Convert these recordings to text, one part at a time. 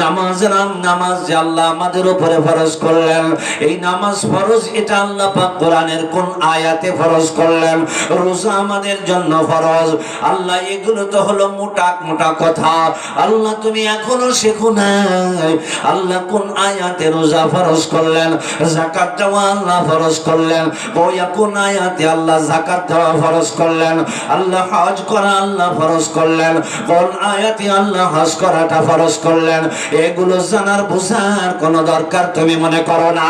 নামাজের নামাজ যে আল্লাহ আমাদের উপরে ফরজ করলেন, এই নামাজ ফরজ, এটা আল্লাহ পাক কোরআনের কোন আয়াতে ফরজ করলেন? রোজা আমাদের জন্য ফরজ। আল্লাহ এগুলো তো হলো মোটা মোটা কথা, আল্লাহ তুমি এখনো শেখো নাই আল্লাহ কোন আয়াতে রোজা ফরজ করলেন, যাকাত দেওয়া আল্লাহ ফরজ করলেন, কোন আয়াতে আল্লাহ যাকাত দেওয়া ফরজ করলেন, আল্লাহ হজ করা আল্লাহ ফরজ করলেন, কোন আয়াতে আল্লাহ হজ করাটা ফরজ করলেন? এগুলো জানার বোঝার কোনো দরকার তুমি মনে করো না?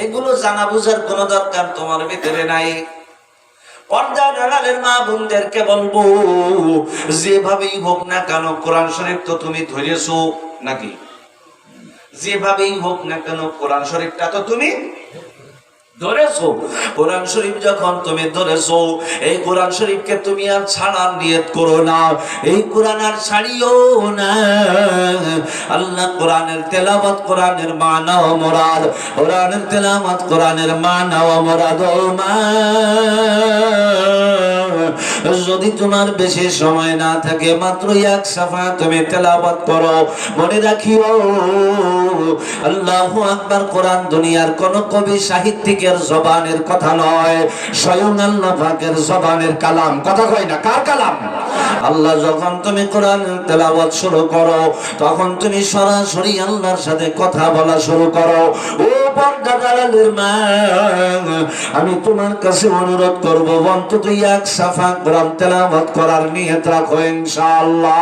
এগুলো জানা বোঝার কোনো দরকার তোমার ভিতরে নাই। পর্দার আড়ালের মা বোনদেরকে বলবো, যেভাবেই হোক না কেন কোরআন শরীফ তো তুমি ধরেছো নাকি? যেভাবেই হোক না কেন কোরআন শরীফটা তো তুমি ধরেছো। কোরআন শরীফ যখন তুমি ধরেছো, এই কোরআন শরীফকে তুমি আর ছাড়ার নিয়ত করো না, এই কোরআন আর ছাড়িও না। আল্লাহ কোরআনের তেলাওয়াত, কোরআনের মানা ও মুরাদ, কোরআনের তেলাওয়াত, কোরআনের মানা ও মুরাদ। ও মা, যদি তোমার বেশি সময় না থাকে, মাত্র এক সাফা তুমি তেলাওয়াত করো, মনে রাখিও আল্লাহু আকবার। কোরআন দুনিয়ার কোন কবি সাহিত্যিকের জবানের কথা নয়, স্বয়ং আল্লাহ পাকের জবানের কালাম। কথা কয় না, কার কালাম? আল্লাহ যখন তুমি কোরআন তেলাওয়াত শুরু করো, তখন তুমি সরাসরি আল্লাহর সাথে কথা বলা শুরু করো। ও পর্দার আড়ালের মা, আমি তোমার কাছে অনুরোধ করব, অন্তত এক সাফা কোরআন তেলাওয়াত করার নিয়ত রাখো ইনশাআল্লাহ।